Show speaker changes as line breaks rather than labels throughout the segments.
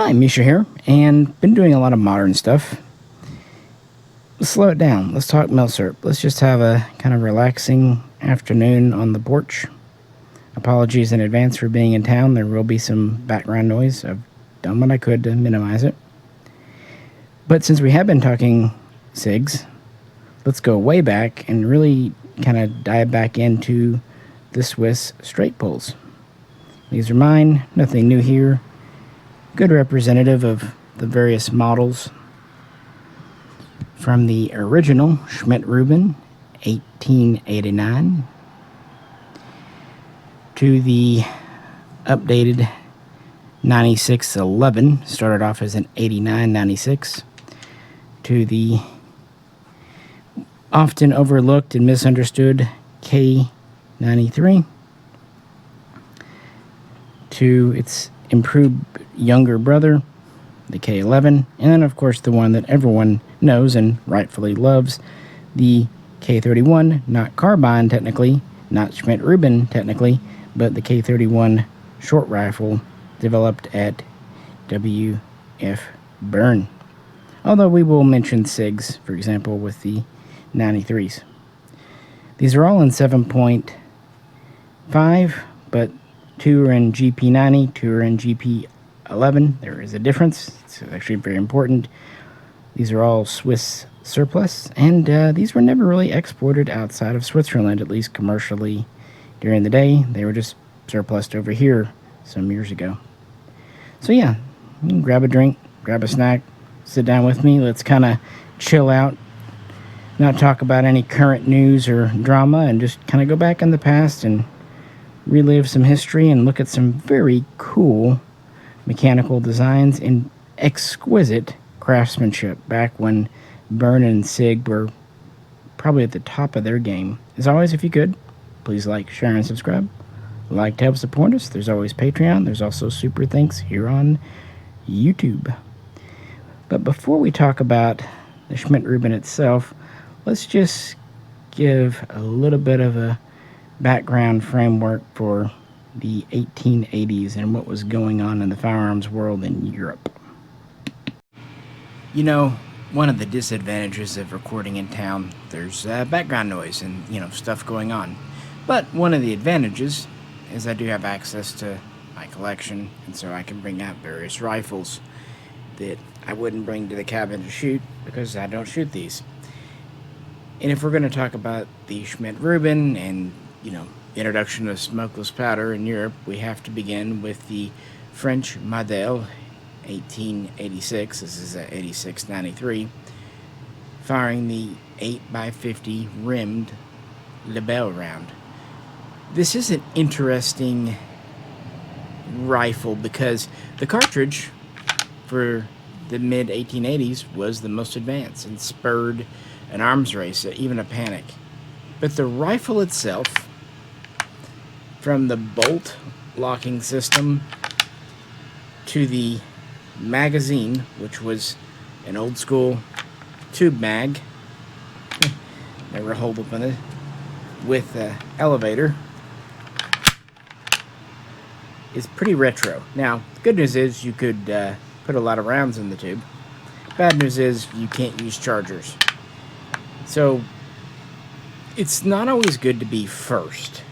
Hi, Misha here, and been doing a lot of modern stuff. Let's slow it down. Let's talk milsurp. Let's just have a kind of relaxing afternoon on the porch. Apologies in advance for being in town. There will be some background noise. I've done what I could to minimize it. But since we have been talking SiGs, let's go way back and really kind of dive back into the Swiss straight pulls. These are mine, nothing new here. Good representative of the various models from the original Schmidt-Rubin 1889 to the updated 9611, started off as an 8996, to the often overlooked and misunderstood K93, to its improved younger brother, the K11, and then of course the one that everyone knows and rightfully loves, the K31, not carbine technically, not Schmidt-Rubin technically, but the K31 short rifle developed at W.F. Bern. Although we will mention SiGs, for example, with the 93s. These are all in 7.5, but 2 are in GP90, 2 are in GP11. There is a difference. It's actually very important. These are all Swiss surplus, and these were never really exported outside of Switzerland, at least commercially during the day. They were just surplused over here some years ago. So yeah, you can grab a drink, grab a snack, sit down with me. Let's kind of chill out, not talk about any current news or drama, and just kind of go back in the past and relive some history and look at some very cool mechanical designs and exquisite craftsmanship back when Bern and SiG were probably at the top of their game. As always, if you could, please like, share, and subscribe. Like to help support us. There's always Patreon. There's also super thanks here on YouTube. But before we talk about the Schmidt-Rubin itself, let's just give a little bit of a background framework for the 1880s and what was going on in the firearms world in Europe. You know, one of the disadvantages of recording in town, there's background noise and, stuff going on. But one of the advantages is I do have access to my collection, and so I can bring out various rifles that I wouldn't bring to the cabin to shoot because I don't shoot these. And if we're going to talk about the Schmidt-Rubin and introduction of smokeless powder in Europe, we have to begin with the French model 1886. This is a 8693, firing the 8x50 rimmed Lebel round. This is an interesting rifle because the cartridge for the mid 1880s was the most advanced and spurred an arms race, even a panic. But the rifle itself, from the bolt locking system to the magazine, which was an old school tube mag, never hold up on it, with an elevator, is pretty retro. Now, the good news is you could put a lot of rounds in the tube. Bad news is you can't use chargers. So it's not always good to be first,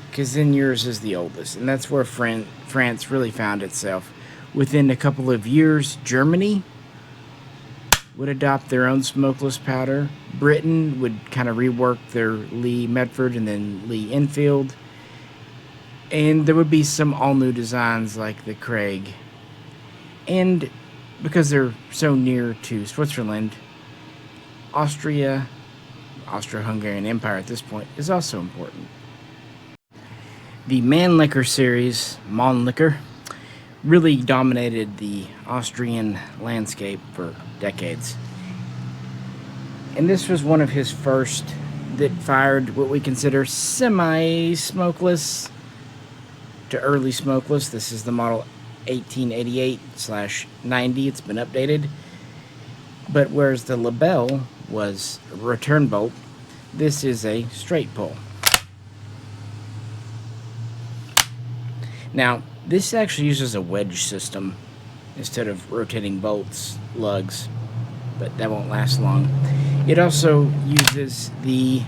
because then yours is the oldest, and that's where France really found itself. Within a couple of years, Germany would adopt their own smokeless powder. Britain would kind of rework their Lee Medford and then Lee Enfield. And there would be some all-new designs like the Craig. And because they're so near to Switzerland, Austro-Hungarian Empire at this point, is also important. The Mannlicher series, Mannlicher, really dominated the Austrian landscape for decades. And this was one of his first that fired what we consider semi-smokeless to early smokeless. This is the model 1888/90. It's been updated. But whereas the Lebel was a return bolt, this is a straight pull. Now, this actually uses a wedge system instead of rotating bolts, lugs, but that won't last long. It also uses the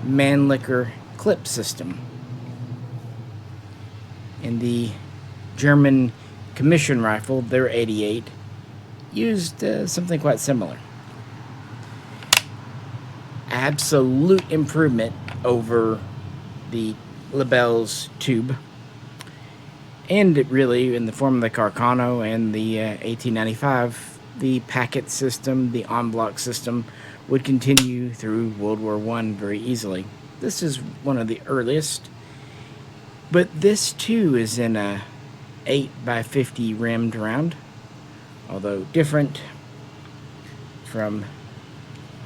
Mannlicher clip system. In the German commission rifle, their 88, used something quite similar. Absolute improvement over the Lebel's tube, and it really, in the form of the Carcano and the 1895, the packet system, the en-bloc system, would continue through World War I very easily. This is one of the earliest, but this too is in a 8x50 rimmed round, although different from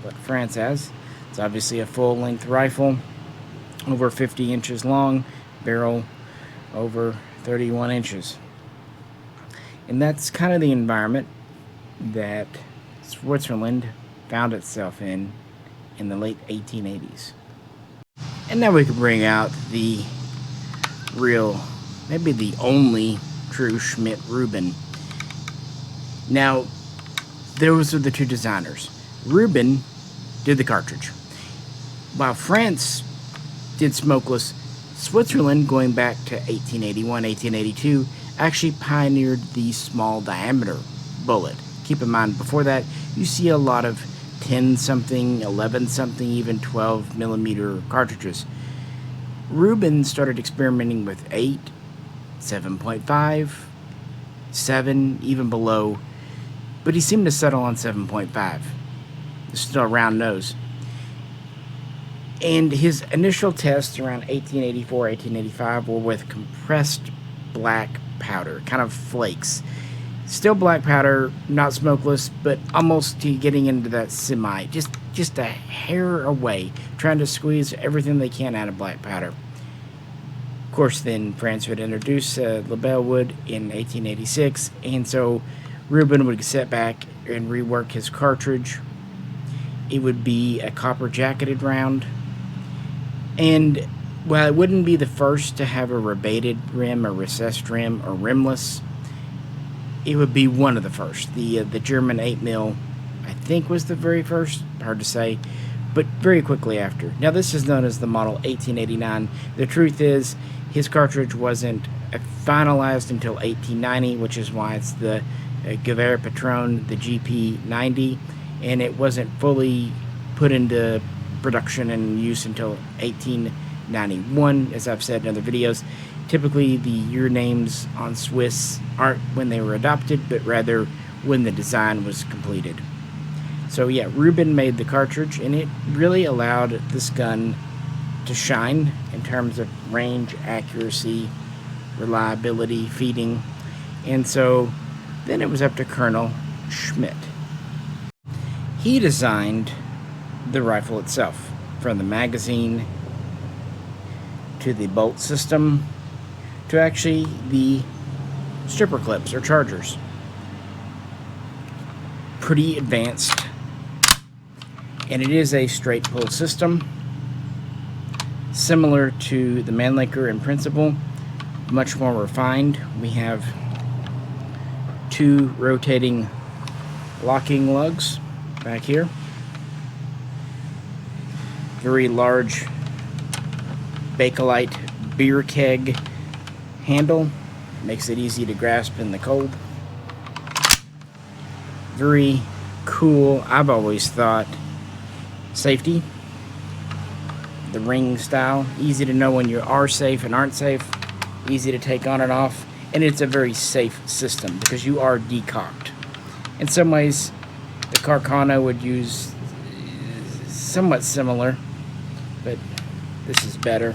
what France has. It's obviously a full-length rifle, over 50 inches long, barrel over 31 inches. And that's kind of the environment that Switzerland found itself in the late 1880s. And now we can bring out the real, maybe the only true Schmidt-Rubin. Now, those are the two designers. Rubin did the cartridge, while France did smokeless. Switzerland, going back to 1881, 1882, actually pioneered the small diameter bullet. Keep in mind, before that, you see a lot of 10-something, 11-something, even 12mm cartridges. Rubin started experimenting with 8, 7.5, 7, even below, but he seemed to settle on 7.5. It's still a round nose. And his initial tests around 1884, 1885 were with compressed black powder, kind of flakes. Still black powder, not smokeless, but almost getting into that semi, just a hair away, trying to squeeze everything they can out of black powder. Of course, then France would introduce Lebel wood in 1886, and so Rubin would sit back and rework his cartridge. It would be a copper jacketed round, and while it wouldn't be the first to have a rebated rim, a recessed rim, or rimless, it would be one of the first. The German 8mm, I think, was the very first. Hard to say, but very quickly after. Now, this is known as the model 1889. The truth is, his cartridge wasn't finalized until 1890, which is why it's the Cavalry Patron, the GP90, and it wasn't fully put into production and use until 1891, as I've said in other videos. Typically, the year names on Swiss aren't when they were adopted, but rather when the design was completed. So yeah, Rubin made the cartridge, and it really allowed this gun to shine in terms of range, accuracy, reliability, feeding. And so then it was up to Colonel Schmidt. He designed the rifle itself, from the magazine to the bolt system to actually the stripper clips or chargers. Pretty advanced, and it is a straight pull system, similar to the Mannlicher in principle, much more refined. We have 2 rotating locking lugs back here, very large Bakelite beer keg handle, makes it easy to grasp in the cold. Very cool, I've always thought, safety. The ring style, easy to know when you are safe and aren't safe, easy to take on and off, and it's a very safe system because you are decocked. In some ways, the Carcano would use somewhat similar, but this is better.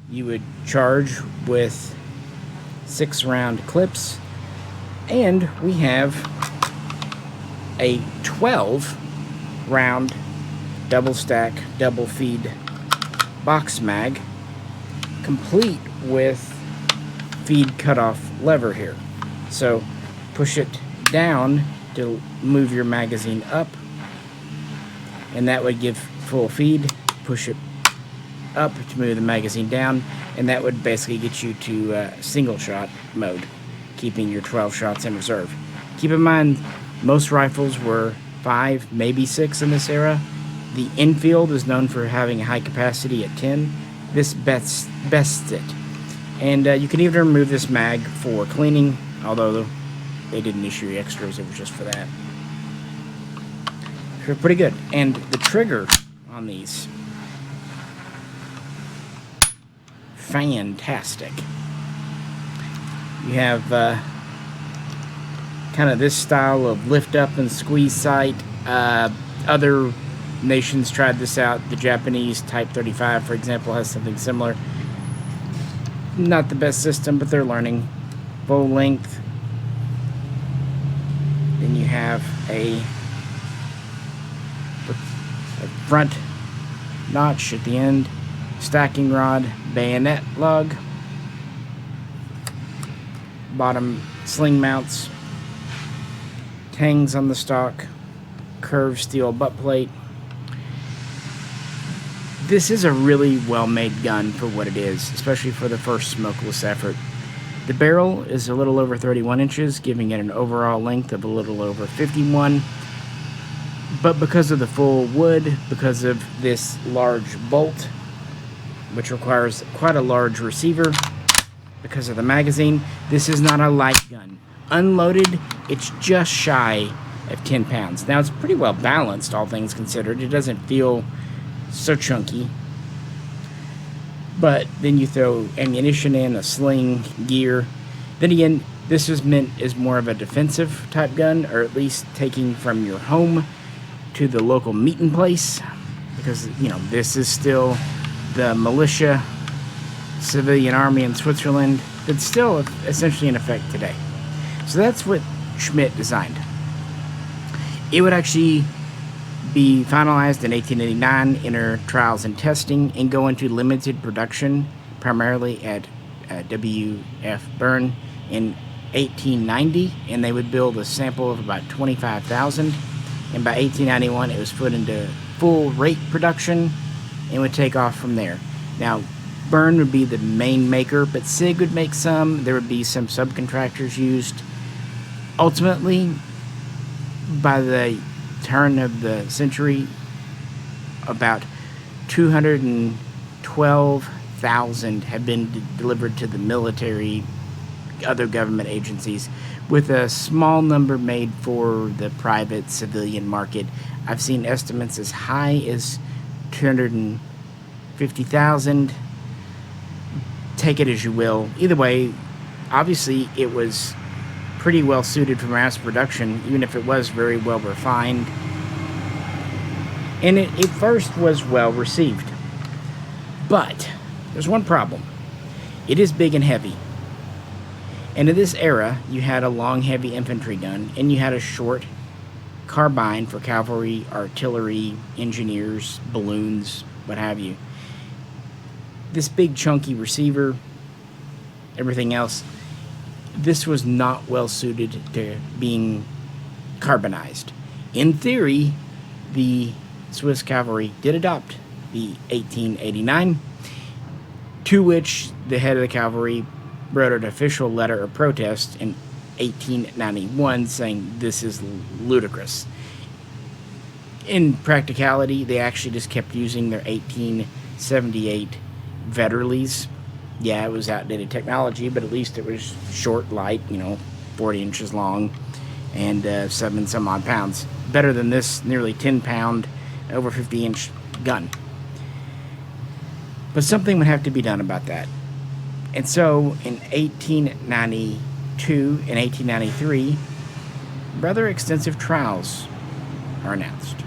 You would charge with 6-round clips, and we have a 12-round double stack, double feed box mag, complete with feed cutoff lever here. So push it down to move your magazine up, and that would give full feed. Push it up to move the magazine down, and that would basically get you to single shot mode, keeping your 12 shots in reserve. Keep in mind, most rifles were 5, maybe 6 in this era. The infield is known for having a high capacity at 10. This bests it. And you can even remove this mag for cleaning, although they didn't issue extras, it was just for that. So pretty good. And the trigger on these, fantastic. You have kind of this style of lift up and squeeze sight. Other nations tried this out. The Japanese Type 35, for example, has something similar. Not the best system, but they're learning. Full length. Then you have a front notch at the end, stacking rod, bayonet lug, bottom sling mounts, tangs on the stock, curved steel butt plate. This is a really well-made gun for what it is, especially for the first smokeless effort. The barrel is a little over 31 inches, giving it an overall length of a little over 51. But because of the full wood, because of this large bolt, which requires quite a large receiver, because of the magazine, this is not a light gun. Unloaded, it's just shy of 10 pounds. Now, it's pretty well balanced, all things considered. It doesn't feel so chunky. But then you throw ammunition in, a sling, gear. Then again, this is meant as more of a defensive type gun, or at least taking from your home to the local meeting place, because, you know, this is still the militia civilian army in Switzerland that's still essentially in effect today. So that's what Schmidt designed. It would actually be finalized in 1889, enter trials and testing, and go into limited production, primarily at W.F. Bern in 1890, and they would build a sample of about 25,000. And by 1891, it was put into full rate production and would take off from there. Now, Bern would be the main maker, but SiG would make some. There would be some subcontractors used. Ultimately, by the turn of the century, about 212,000 had been delivered to the military, other government agencies, with a small number made for the private civilian market. I've seen estimates as high as 250,000. Take it as you will. Either way, obviously it was pretty well suited for mass production, even if it was very well refined. And it first was well received. But there's one problem. It is big and heavy. And in this era, you had a long, heavy infantry gun, and you had a short carbine for cavalry, artillery, engineers, balloons, what have you. This big, chunky receiver, everything else, this was not well suited to being carbonized. In theory, the Swiss cavalry did adopt the 1889, to which the head of the cavalry wrote an official letter of protest in 1891 saying this is ludicrous. In practicality, they actually just kept using their 1878 Vetterlies. Yeah, it was outdated technology, but at least it was short, light, 40 inches long, and 7 some odd pounds. Better than this nearly 10-pound, over 50-inch gun. But something would have to be done about that. And so, in 1892 and 1893, rather extensive trials are announced.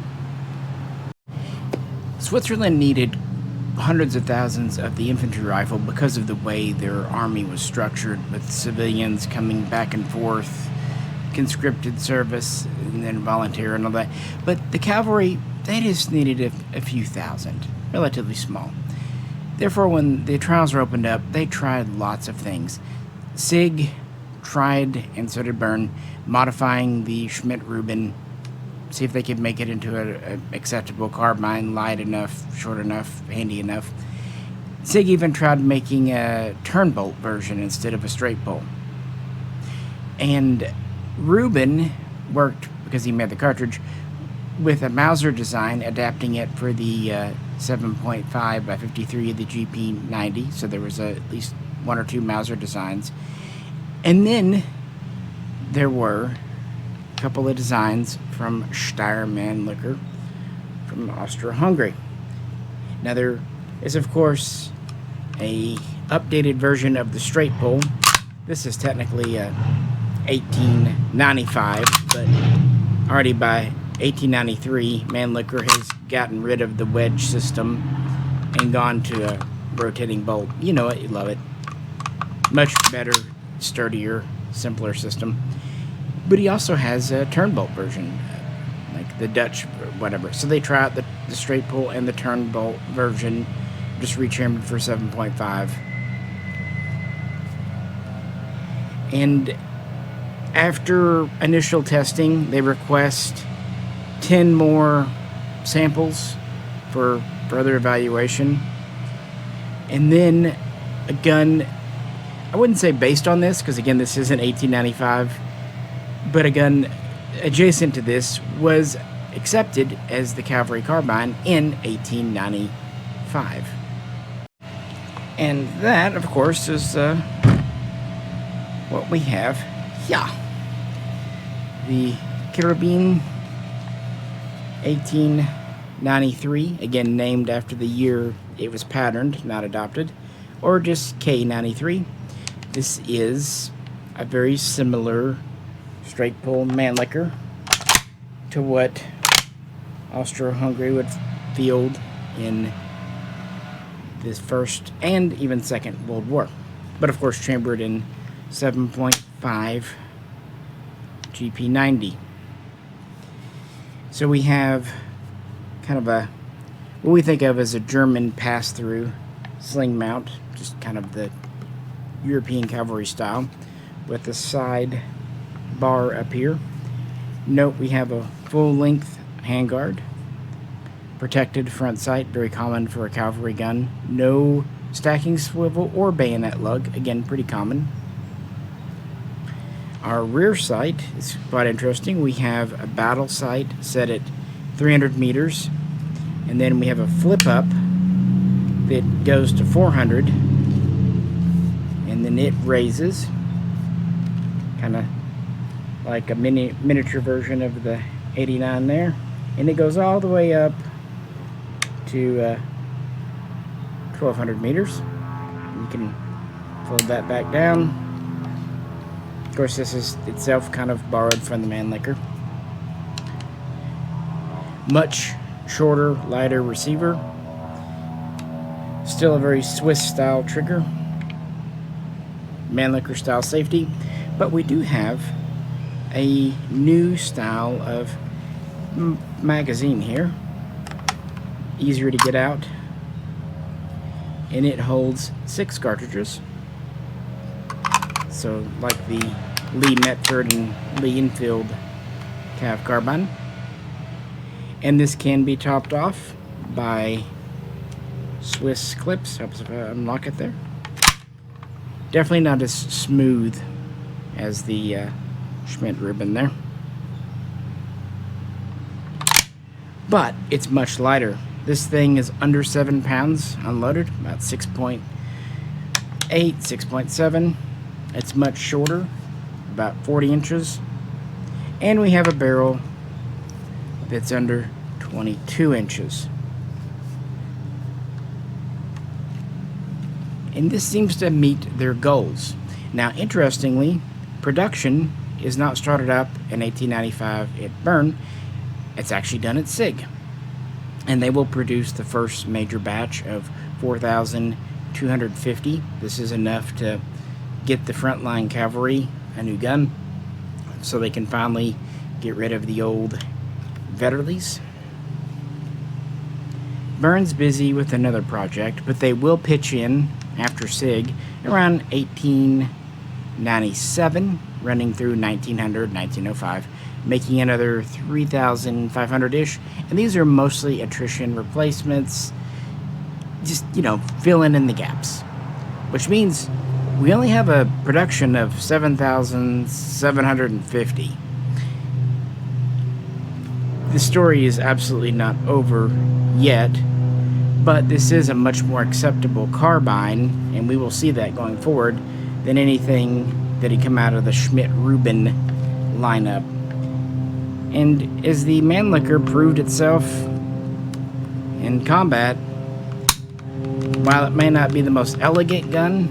Switzerland needed hundreds of thousands of the infantry rifle because of the way their army was structured, with civilians coming back and forth, conscripted service, and then volunteer and all that. But the cavalry, they just needed a few thousand, relatively small. Therefore, when the trials were opened up, they tried lots of things. SiG tried, and so did Bern, modifying the Schmidt-Rubin, see if they could make it into an acceptable carbine, light enough, short enough, handy enough. SiG even tried making a turnbolt version instead of a straight bolt. And Rubin worked, because he made the cartridge, with a Mauser design, adapting it for the 7.5 by 53 of the GP90. So there was at least one or two Mauser designs. And then there were a couple of designs from Steyr-Mannlicher from Austria-Hungary. Now there is, of course, a updated version of the straight pull. This is technically a 1895, but already by 1893, Mannlicher has gotten rid of the wedge system and gone to a rotating bolt. You know it, you love it. Much better, sturdier, simpler system. But he also has a turnbolt version, like the Dutch, whatever. So they try out the straight pull and the turnbolt version, just retrimmed for 7.5. And after initial testing, they request 10 more samples for further evaluation. And then a gun, I wouldn't say based on this, because again, this isn't 1895, but a gun adjacent to this was accepted as the Cavalry carbine in 1895. And that, of course, is what we have here. The Karabiner 1893, again named after the year it was patterned, not adopted, or just K93. This is a very similar straight pull Mannlicher to what Austro-Hungary would field in the First and even Second World War. But of course chambered in 7.5 GP90. So we have kind of a, what we think of as a German pass-through sling mount, just kind of the European cavalry style, with the side bar up here. Note we have a full-length handguard, protected front sight, very common for a cavalry gun. No stacking swivel or bayonet lug, again pretty common. Our rear sight is quite interesting. We have a battle sight set at 300 meters, and then we have a flip up that goes to 400, and then it raises, kind of like a miniature version of the 89 there, and it goes all the way up to 1200 meters. You can fold that back down. Of course, this is itself kind of borrowed from the Mannlicher. Much shorter, lighter receiver. Still a very Swiss-style trigger. Mannlicher-style safety. But we do have a new style of magazine here. Easier to get out. And it holds 6 cartridges. So, like the Lee Metford and Lee Enfield Cav carbine. And this can be topped off by Swiss clips. Helps if I unlock it there. Definitely not as smooth as the Schmidt-Rubin there. But it's much lighter. This thing is under 7 pounds unloaded, about 6.8, 6.7. It's much shorter, about 40 inches. And we have a barrel that's under 22 inches. And this seems to meet their goals. Now, interestingly, production is not started up in 1895 at Bern. It's actually done at SiG. And they will produce the first major batch of 4,250. This is enough to get the frontline cavalry a new gun, so they can finally get rid of the old Vetterlies. Bern's busy with another project, but they will pitch in after SiG around 1897, running through 1900, 1905, making another 3,500-ish, and these are mostly attrition replacements. just, filling in the gaps. Which means we only have a production of 7,750. The story is absolutely not over yet, but this is a much more acceptable carbine, and we will see that going forward, than anything that had come out of the Schmidt-Rubin lineup. And as the Mannlicher proved itself in combat, while it may not be the most elegant gun,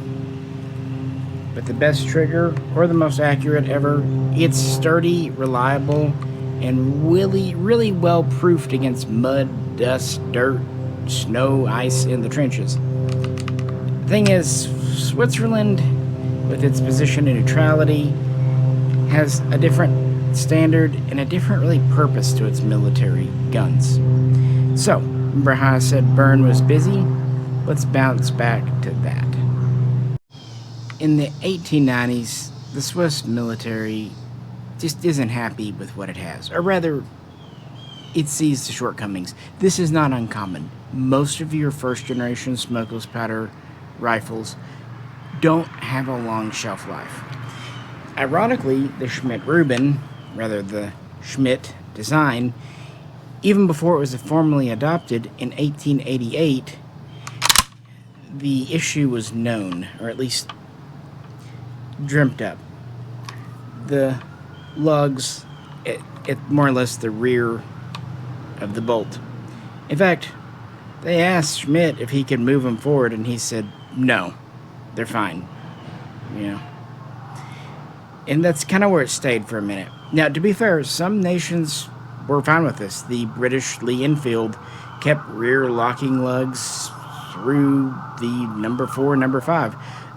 but the best trigger or the most accurate ever, it's sturdy, reliable, and really well proofed against mud, dust, dirt, snow, ice in the trenches. The thing is, Switzerland, with its position in neutrality, has a different standard and a different really purpose to its military guns. So, remember how I said Bern was busy? Let's bounce back to that. In the 1890s, the Swiss military just isn't happy with what it has, or rather, it sees the shortcomings. This is not uncommon. Most of your first-generation smokeless powder rifles don't have a long shelf life. Ironically, the Schmidt-Rubin, rather the Schmidt design, even before it was formally adopted in 1888, the issue was known, or at least dreamt up. The lugs at more or less the rear of the bolt. In fact, they asked Schmidt if he could move them forward, and he said, no, they're fine. And that's kind of where it stayed for a minute. Now, to be fair, some nations were fine with this. The British Lee Enfield kept rear locking lugs through the number 4 and number 5.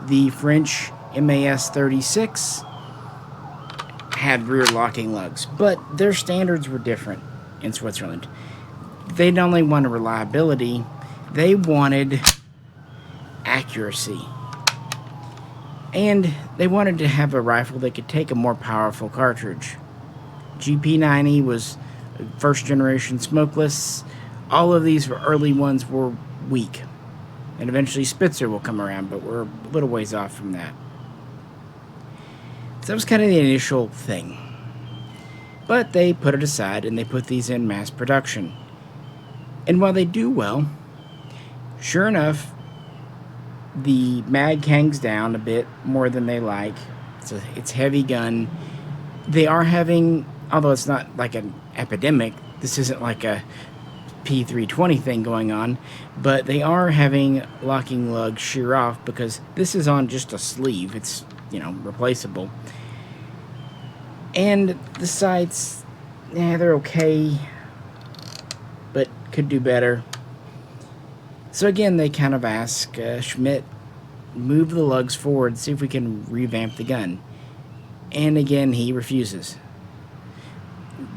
The French MAS 36 had rear locking lugs, but their standards were different in Switzerland. They not only wanted reliability, they wanted accuracy. And they wanted to have a rifle that could take a more powerful cartridge. GP90 was first generation smokeless. All of these early ones were weak. And eventually Spitzer will come around, but we're a little ways off from that. So that was kind of the initial thing. But they put it aside and they put these in mass production. And while they do well, sure enough, the mag hangs down a bit more than they like. It's heavy gun. They are having, although it's not like an epidemic, this isn't like a P320 thing going on, but they are having locking lugs shear off because this is on just a sleeve. It's, replaceable. And the sights, they're okay, but could do better. So again, they kind of ask Schmidt, move the lugs forward, see if we can revamp the gun. And again, he refuses.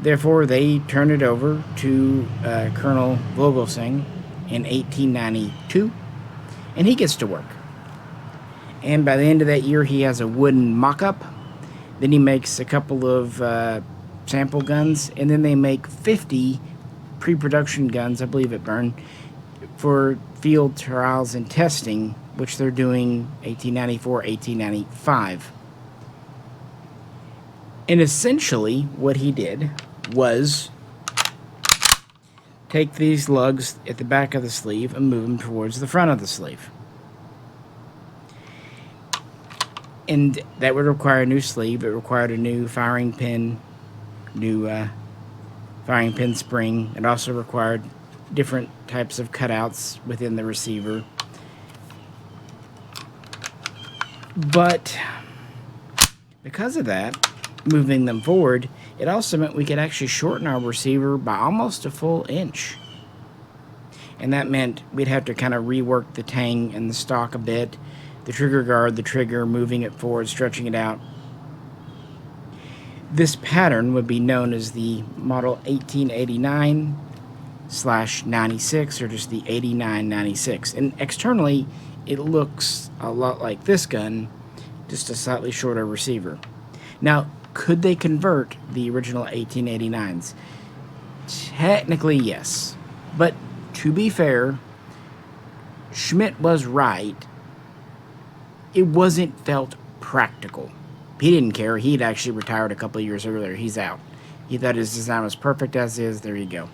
Therefore, they turn it over to Colonel Vogelsang in 1892, and he gets to work. And by the end of that year, he has a wooden mock-up. Then he makes a couple of sample guns, and then they make 50 pre-production guns, I believe at Bern, for field trials and testing, which they're doing 1894, 1895. And essentially, what he did was take these lugs at the back of the sleeve and move them towards the front of the sleeve. And that would require a new sleeve. It required a new firing pin, new firing pin spring. It also required different types of cutouts within the receiver. But because of that, moving them forward, it also meant we could actually shorten our receiver by almost a full inch. And that meant we'd have to kind of rework the tang and the stock a bit, the trigger guard, the trigger, moving it forward, stretching it out. This pattern would be known as the model 1889/96, or just the 8996. And externally, it looks a lot like this gun, just a slightly shorter receiver. Now, could they convert the original 1889s? Technically, yes. But to be fair, Schmidt was right. It wasn't felt practical. He didn't care. He'd actually retired a couple of years earlier. He's out. He thought his design was perfect as is. There you go.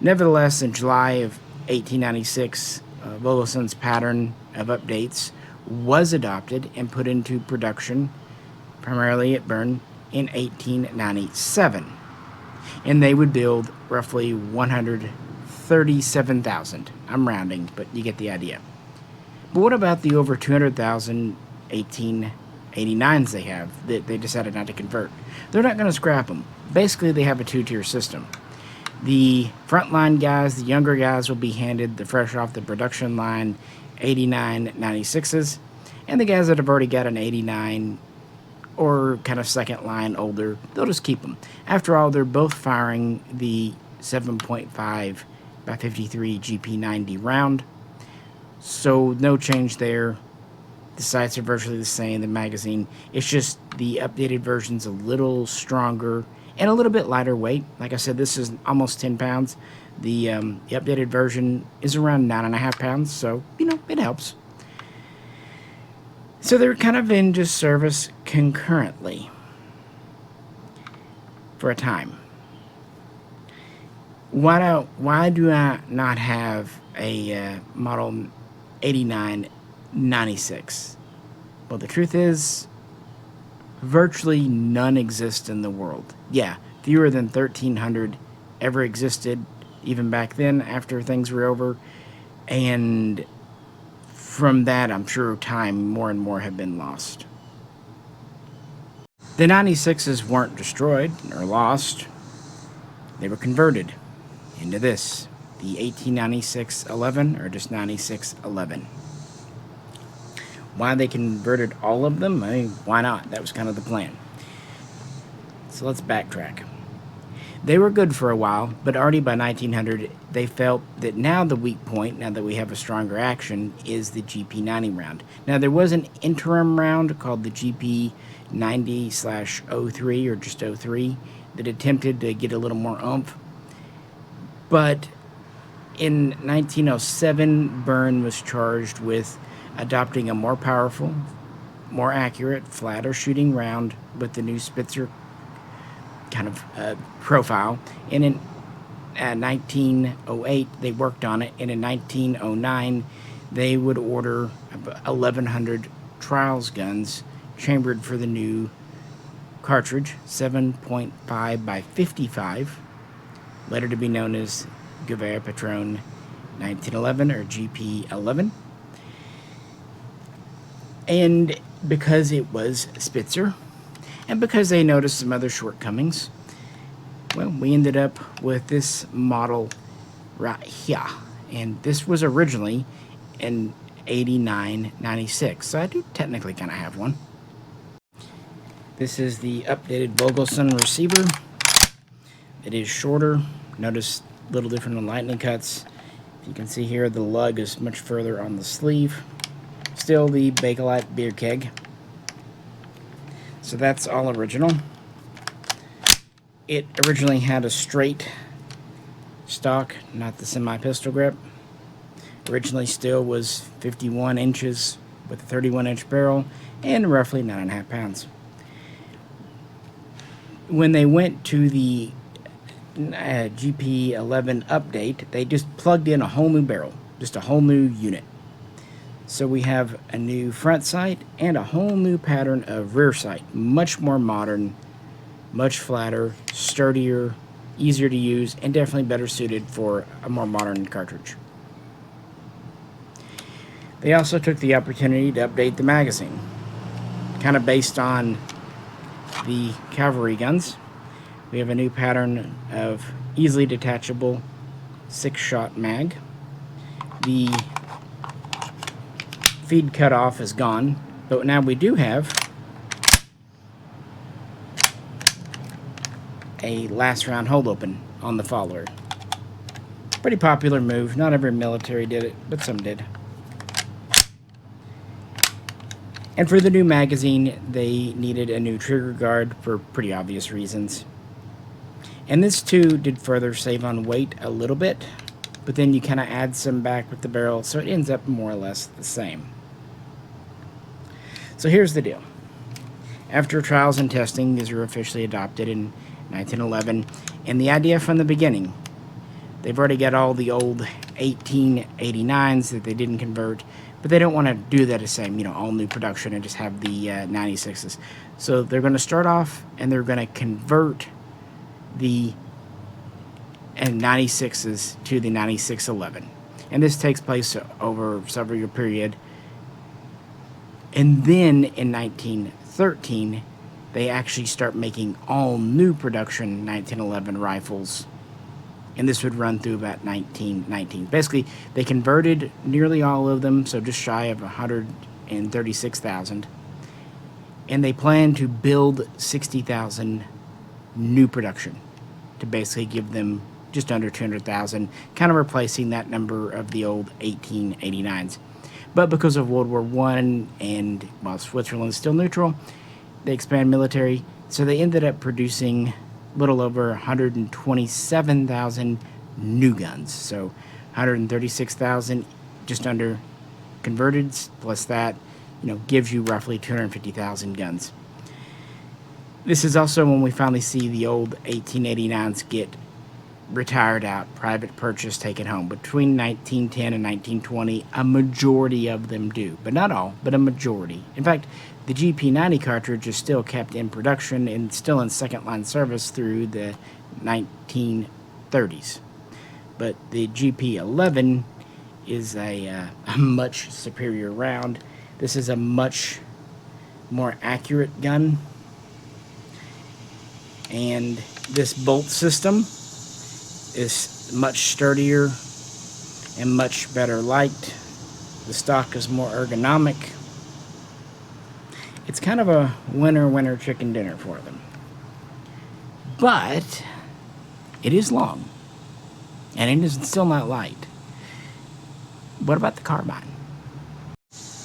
Nevertheless, in July of 1896, Vogelson's pattern of updates was adopted and put into production, primarily at Bern, in 1897. And they would build roughly 137,000. I'm rounding, but you get the idea. But what about the over 200,000 1889s they have that they decided not to convert? They're not going to scrap them. Basically, they have a two-tier system. The frontline guys, the younger guys, will be handed the fresh off the production line 89 96s, and the guys that have already got an 89 or kind of second line older, they'll just keep them. After all, they're both firing the 7.5 by 53 GP90 round, so no change there. The sights are virtually the same, the magazine. It's just the updated version's a little stronger and a little bit lighter weight. Like I said, this is almost 10 pounds. The updated version is around 9.5 pounds, so, it helps. So they're kind of in just service concurrently for a time. Why do I not have a model 8996? Well, the truth is, virtually none exist in the world. Yeah, fewer than 1,300 ever existed, even back then, after things were over. And from that, I'm sure time, more and more have been lost. The 96s weren't destroyed or lost. They were converted into this, the 1896-11, or just 96-11. Why they converted all of them? Why not? That was kind of the plan. So let's backtrack. They were good for a while, but already by 1900, they felt that now the weak point, now that we have a stronger action, is the GP90 round. Now, there was an interim round called the GP90/03, or just 03, that attempted to get a little more oomph. But in 1907, Bern was charged with adopting a more powerful, more accurate, flatter shooting round with the new Spitzer kind of profile. And in 1908, they worked on it, and in 1909, they would order 1,100 trials guns chambered for the new cartridge, 7.5 by 55, later to be known as Gewehr Patron 1911, or GP11. And because it was Spitzer, and because they noticed some other shortcomings, well, we ended up with this model right here. And this was originally an 89-96, so I do technically kind of have one. This is the updated Vogelsson receiver. It is shorter. Notice a little different on lightning cuts. You can see here the lug is much further on the sleeve. Still the Bakelite beer keg. So that's all original. It originally had a straight stock, not the semi-pistol grip. Originally still was 51 inches with a 31-inch barrel and roughly 9.5 pounds. When they went to the GP11 update, they just plugged in a whole new barrel, just a whole new unit. So we have a new front sight and a whole new pattern of rear sight. Much more modern, much flatter, sturdier, easier to use, and definitely better suited for a more modern cartridge. They also took the opportunity to update the magazine, kind of based on the Cavalry guns. We have a new pattern of easily detachable 6-shot mag. The feed cutoff is gone, but now we do have a last round hold open on the follower. Pretty popular move. Not every military did it, but some did. And for the new magazine, they needed a new trigger guard for pretty obvious reasons. And this too did further save on weight a little bit. but then you kind of add some back with the barrel, so it ends up more or less the same. So here's the deal. After trials and testing, these were officially adopted in 1911, and the idea from the beginning, they've already got all the old 1889s that they didn't convert, but they don't want to do that the same, all new production and just have the 96s. So they're going to start off and they're going to convert the 96s to the 9611. And this takes place over a several year period. And then in 1913, they actually start making all new production 1911 rifles. And this would run through about 1919. Basically, they converted nearly all of them, so just shy of 136,000. And they plan to build 60,000 new production to basically give them just under 200,000, kind of replacing that number of the old 1889s. But because of World War I and while Switzerland's still neutral, they expand military, so they ended up producing little over 127,000 new guns. So 136,000 just under converted, plus that, gives you roughly 250,000 guns. This is also when we finally see the old 1889s get retired out, private purchase, taken home. Between 1910 and 1920, a majority of them do, but not all, but a majority. In fact, the GP90 cartridge is still kept in production and still in second-line service through the 1930s. But the GP11 is a much superior round. This is a much more accurate gun. And this bolt system is much sturdier and much better liked. The stock is more ergonomic. It's kind of a winner chicken dinner for them. But it is long, and it is still not light. What about the carbine?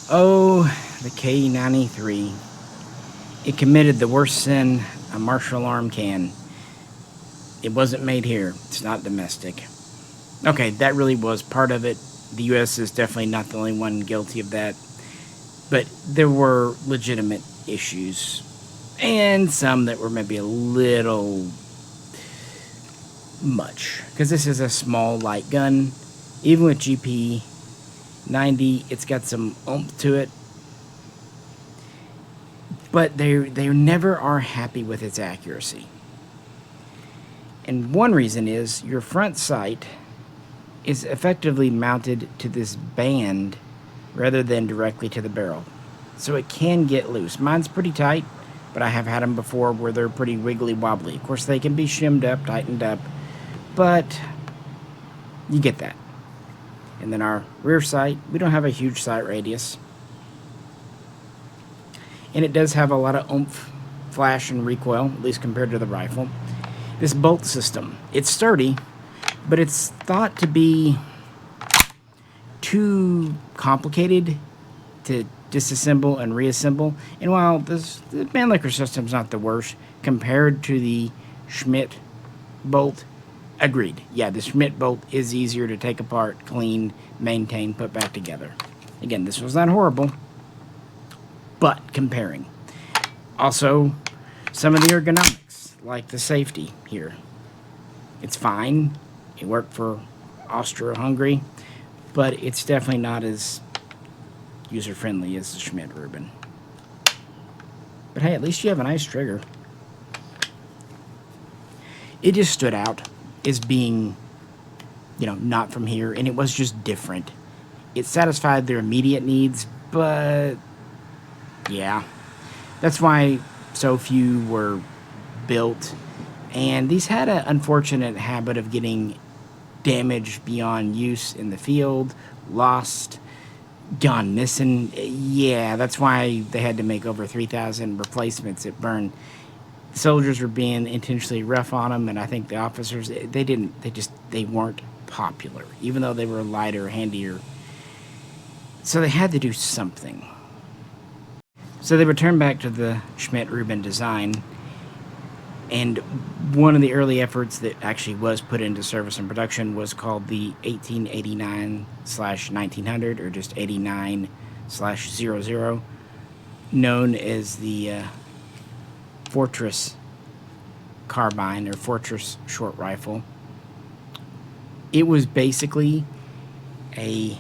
Oh, the K93. It committed the worst sin a martial arm can. It wasn't made here. It's not domestic. Okay, that really was part of it. The U.S. is definitely not the only one guilty of that. But there were legitimate issues. And some that were maybe a little much. Because this is a small, light gun. Even with GP90, it's got some oomph to it. But they never are happy with its accuracy. And one reason is your front sight is effectively mounted to this band rather than directly to the barrel. So it can get loose. Mine's pretty tight, but I have had them before where they're pretty wiggly wobbly. Of course, they can be shimmed up, tightened up, but you get that. And then our rear sight, we don't have a huge sight radius. And it does have a lot of oomph, flash, and recoil, at least compared to the rifle. This bolt system, it's sturdy, but it's thought to be too complicated to disassemble and reassemble. And while the Mannlicher system's not the worst compared to the Schmidt bolt, agreed. Yeah, the Schmidt bolt is easier to take apart, clean, maintain, put back together. Again, this was not horrible, but comparing. Also, some of the ergonomics, like the safety here. It's fine. It worked for Austro-Hungary, but it's definitely not as user-friendly as the Schmidt-Rubin. But hey, at least you have a nice trigger. It just stood out as being, not from here, and it was just different. It satisfied their immediate needs, but yeah. That's why so few were built, and these had an unfortunate habit of getting damaged beyond use in the field, lost, gone missing. Yeah, that's why they had to make over 3,000 replacements at Bern. The soldiers were being intentionally rough on them, and I think the officers, they weren't popular, even though they were lighter, handier. So they had to do something. So they returned back to the Schmidt-Rubin design, And one of the early efforts that actually was put into service and production was called the 1889/1900, or just 89/00, known as the Fortress carbine, or Fortress short rifle. It was basically a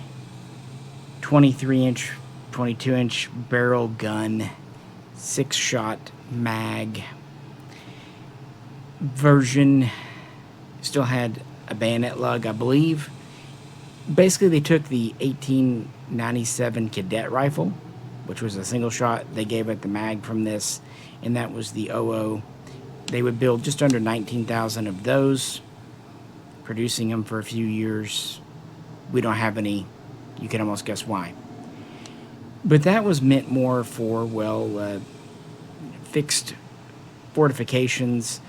23-inch, 22-inch barrel gun, 6-shot mag version. Still had a bayonet lug, I believe. Basically, they took the 1897 cadet rifle, which was a single shot. They gave it the mag from this, and that was the 00. They would build just under 19,000 of those, producing them for a few years. We don't have any. You can almost guess why. But that was meant more for, well, fixed fortifications,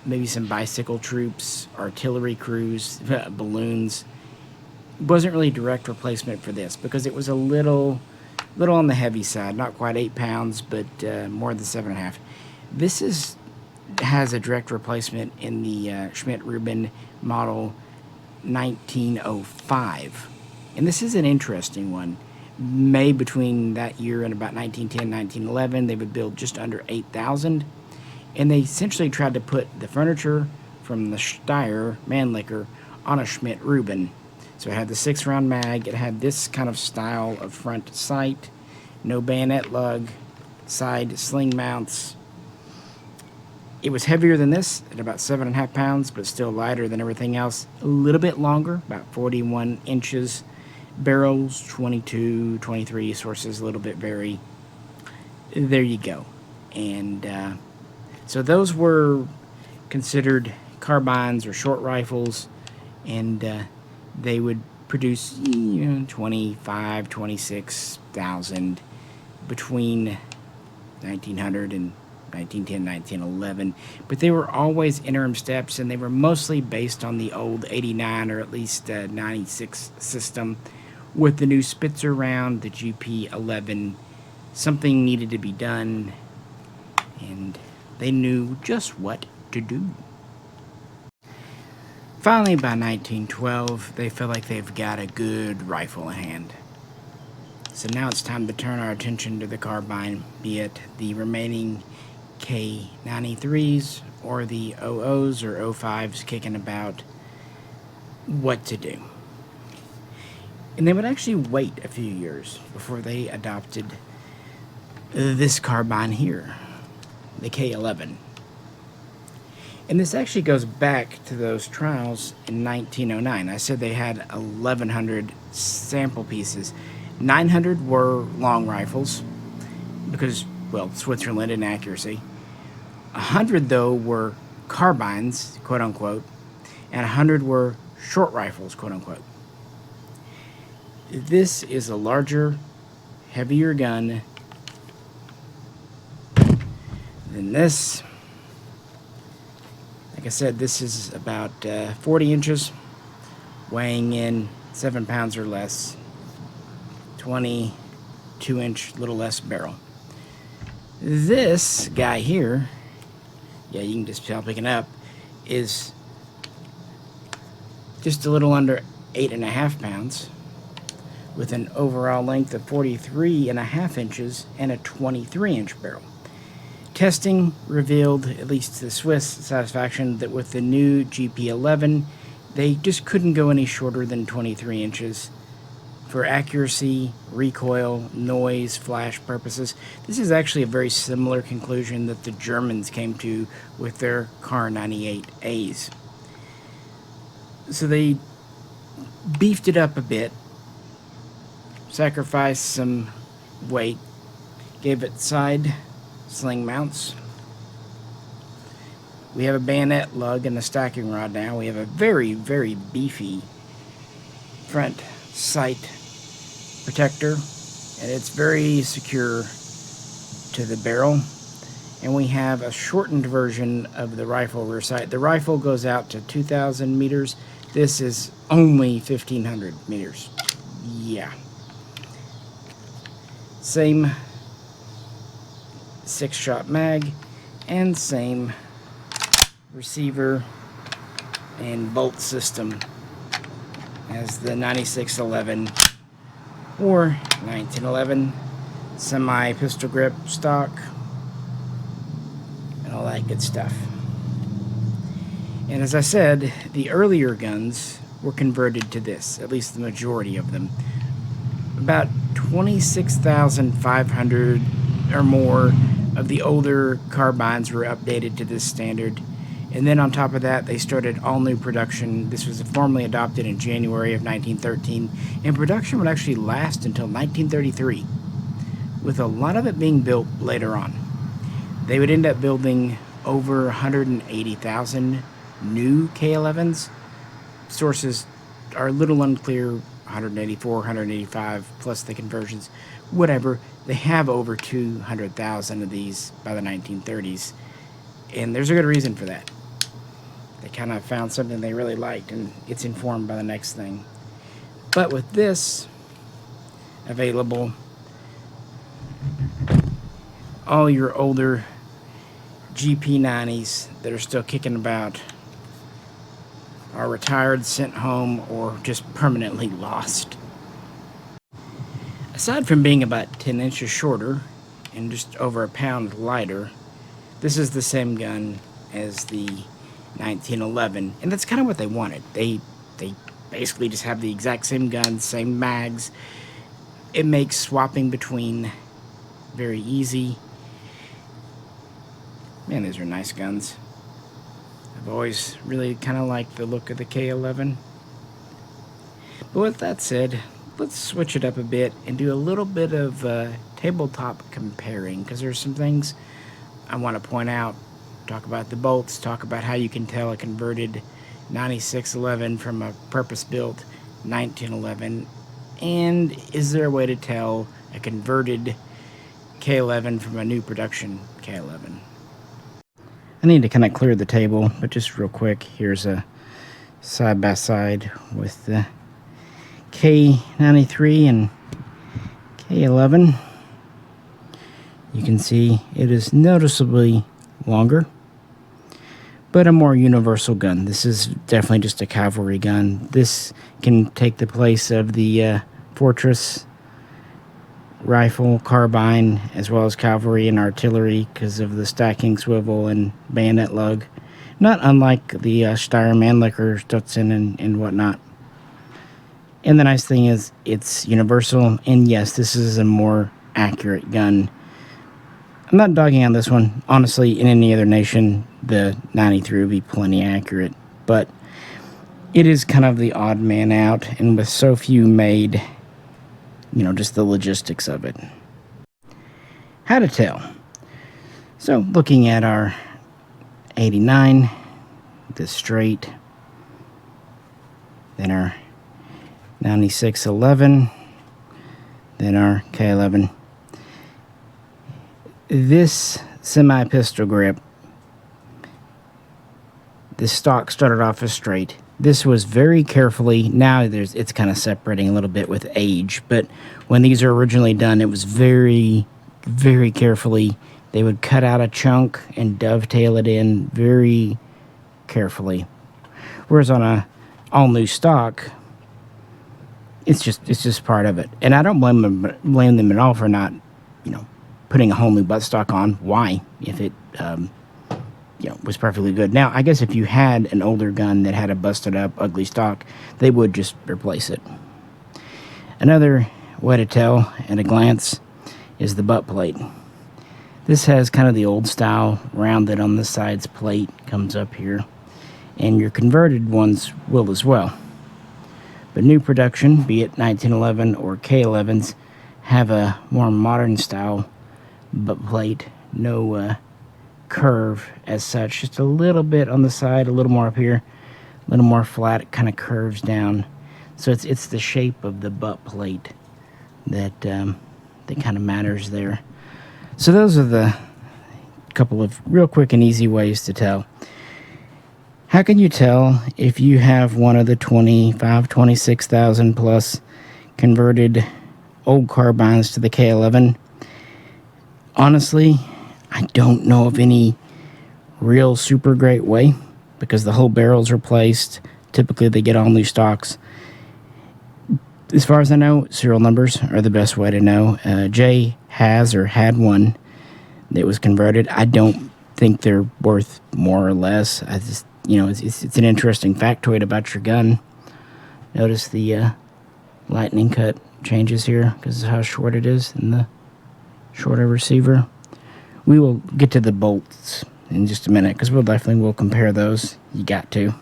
maybe some bicycle troops, artillery crews, balloons. It wasn't really direct replacement for this, because it was a little on the heavy side. Not quite 8 pounds, but more than 7.5. This has a direct replacement in the Schmidt-Rubin model 1905. And this is an interesting one. Made between that year and about 1910, 1911, they would build just under 8,000. And they essentially tried to put the furniture from the Steyr-Mannlicher on a Schmidt-Rubin. So it had the 6-round mag, it had this kind of style of front sight, no bayonet lug, side sling mounts. It was heavier than this at about 7.5 pounds, but still lighter than everything else. A little bit longer, about 41 inches. Barrels, 22, 23, sources a little bit vary. There you go. And so those were considered carbines or short rifles, and they would produce 25, 26,000 between 1900 and 1910, 1911. But they were always interim steps, and they were mostly based on the old 89 or at least 96 system. With the new Spitzer round, the GP11, something needed to be done, and they knew just what to do. Finally, by 1912, they feel like they've got a good rifle in hand. So now it's time to turn our attention to the carbine, be it the remaining K93s or the 00s or 05s kicking about. What to do. And they would actually wait a few years before they adopted this carbine here, the K11. And this actually goes back to those trials in 1909. I said they had 1,100 sample pieces. 900 were long rifles because, well, Switzerland and accuracy. 100, though, were carbines, quote-unquote, and 100 were short rifles, quote-unquote. This is a larger, heavier gun than this. Like I said, this is about 40 inches, weighing in 7 pounds or less, 22-inch, little less barrel. This guy here, yeah, you can just tell picking up, is just a little under 8.5 pounds, with an overall length of 43.5 inches and a 23-inch barrel. Testing revealed, at least to the Swiss satisfaction, that with the new GP11, they just couldn't go any shorter than 23 inches. For accuracy, recoil, noise, flash purposes, this is actually a very similar conclusion that the Germans came to with their Kar-98As. So they beefed it up a bit, sacrificed some weight, gave it side sling mounts. We have a bayonet lug and a stacking rod now. We have a very, very beefy front sight protector, and it's very secure to the barrel. And we have a shortened version of the rifle rear sight. The rifle goes out to 2,000 meters. This is only 1,500 meters. Yeah. Same 6-shot mag and same receiver and bolt system as the 9611 or 1911 semi-pistol grip stock and all that good stuff. And as I said, the earlier guns were converted to this, at least the majority of them. About 26,500 or more of the older carbines were updated to this standard. And then on top of that, they started all new production. This was formally adopted in January of 1913, and production would actually last until 1933, with a lot of it being built later on. They would end up building over 180,000 new K11s. Sources are a little unclear, 184, 185, plus the conversions, whatever. They have over 200,000 of these by the 1930s, and there's a good reason for that. They kind of found something they really liked, and it's informed by the next thing. But with this available, all your older GP90s that are still kicking about are retired, sent home, or just permanently lost. Aside from being about 10 inches shorter and just over a pound lighter, this is the same gun as the 1911, and that's kind of what they wanted. They basically just have the exact same gun, same mags. It makes swapping between very easy. Man, these are nice guns. I've always really kind of liked the look of the K11. But with that said, let's switch it up a bit and do a little bit of tabletop comparing, because there's some things I want to point out. Talk about the bolts, talk about how you can tell a converted 9611 from a purpose-built 1911, and is there a way to tell a converted K11 from a new production K11? I need to kind of clear the table, but just real quick, here's a side-by-side with the K93 and K11. You can see it is noticeably longer, but a more universal gun. This is definitely just a cavalry gun. This can take the place of the Fortress rifle, carbine, as well as cavalry and artillery because of the stacking swivel and bayonet lug. Not unlike the Steyr-Mannlicher, Stutzen, and whatnot. And the nice thing is it's universal, and yes, this is a more accurate gun. I'm not dogging on this one. Honestly, in any other nation, the 93 would be plenty accurate, but it is kind of the odd man out, and with so few made, you know, just the logistics of it. How to tell? So, looking at our 89, the straight, then our 9611, then our K11. This semi-pistol grip, this stock started off as straight. This was very carefully, now it's kind of separating a little bit with age, but when these are originally done, it was very, very carefully. They would cut out a chunk and dovetail it in very carefully. Whereas on a all-new stock, it's just part of it. And I don't blame them at all for not, you know, putting a whole new buttstock on. Why? If it was perfectly good. Now, I guess if you had an older gun that had a busted up, ugly stock, they would just replace it. Another way to tell at a glance is the butt plate. This has kind of the old style, rounded on the sides plate, comes up here, and your converted ones will as well. But new production, be it 1911 or K11s, have a more modern style butt plate, no curve as such, just a little bit on the side, a little more up here, a little more flat. It kind of curves down, so it's the shape of the butt plate that kind of matters there. So those are the couple of real quick and easy ways to tell. How can you tell if you have one of the 26,000 plus converted old carbines to the K11? Honestly, I don't know of any real super great way because the whole barrel's replaced. Typically, they get all new stocks. As far as I know, serial numbers are the best way to know. Jay has or had one that was converted. I don't think they're worth more or less. I just, it's an interesting factoid about your gun. Notice the lightning cut changes here because of how short it is in the shorter receiver. We will get to the bolts in just a minute because we'll compare those. You got to.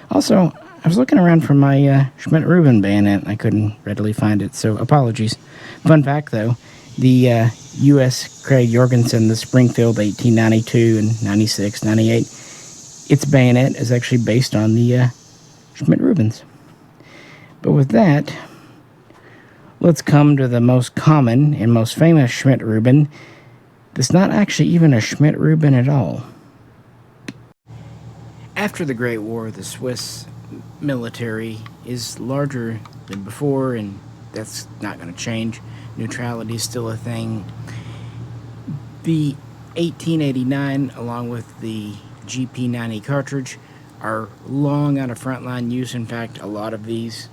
Also, I was looking around for my Schmidt-Rubin bayonet. I couldn't readily find it, so apologies. Fun fact, though, the U.S. Craig Jorgensen, the Springfield 1892 and 96, 98, its bayonet is actually based on the Schmidt-Rubins. But with that, let's come to the most common and most famous Schmidt-Rubin. That's not actually even a Schmidt-Rubin at all. After the Great War, the Swiss military is larger than before, and that's not going to change. Neutrality is still a thing. The 1889, along with the GP90 cartridge, are long out of frontline use. In fact, a lot of these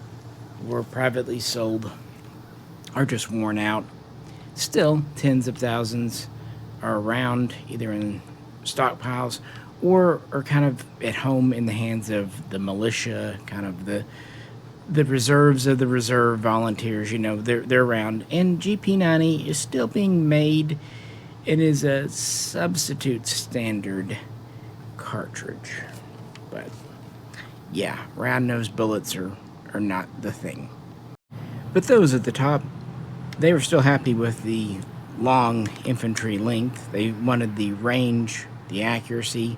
were privately sold, are just worn out. Still, tens of thousands are around, either in stockpiles or are kind of at home in the hands of the militia, kind of the reserves of the reserve volunteers. They're around. And GP90 is still being made. It is a substitute standard cartridge. But yeah, round-nosed bullets are not the thing. But those at the top, they were still happy with the long infantry length. They wanted the range, the accuracy.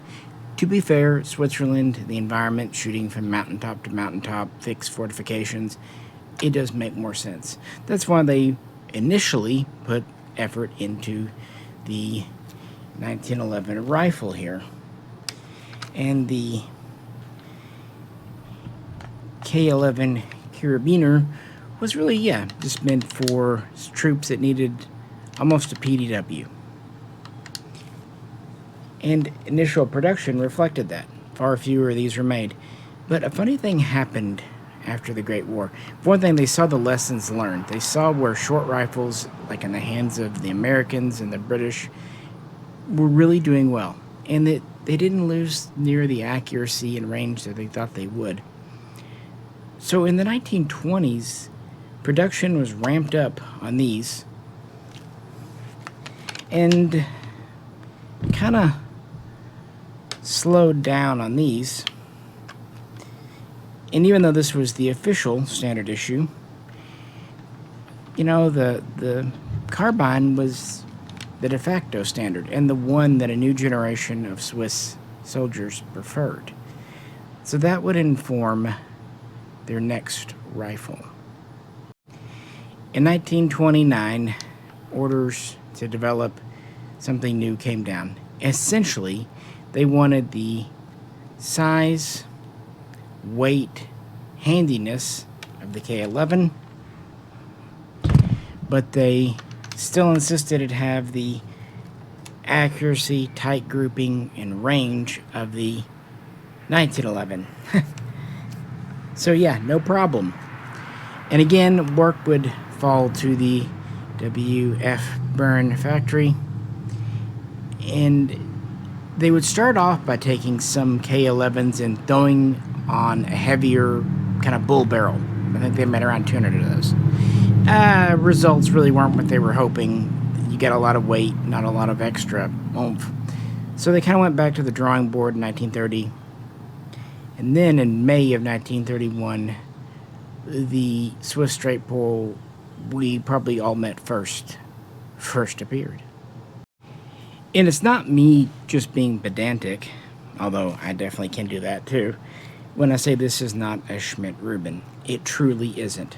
To be fair, Switzerland, the environment, shooting from mountaintop to mountaintop, fixed fortifications, it does make more sense. That's why they initially put effort into the 1911 rifle here. And the K11 Karabiner was really, just meant for troops that needed almost a PDW. And initial production reflected that. Far fewer of these were made. But a funny thing happened after the Great War. For one thing, they saw the lessons learned. They saw where short rifles, like in the hands of the Americans and the British, were really doing well. And that they didn't lose near the accuracy and range that they thought they would. So in the 1920s, production was ramped up on these. And kind of slowed down on these. And even though this was the official standard issue, the carbine was the de facto standard and the one that a new generation of Swiss soldiers preferred. So that would inform their next rifle. In 1929, orders to develop something new came down. Essentially, they wanted the size, weight, handiness of the K11, but they still insisted it have the accuracy, tight grouping, and range of the 1911. So yeah, no problem. And again, work would fall to the W.F. Bern factory, and they would start off by taking some K11s and throwing on a heavier kind of bull barrel. I think they made around 200 of those. Results really weren't what they were hoping. You get a lot of weight, not a lot of extra oomph. So they kind of went back to the drawing board in 1930. And then in May of 1931, the Swiss straight pull we probably all met first appeared. And it's not me just being pedantic, although I definitely can do that too, when I say this is not a Schmidt-Rubin. It truly isn't.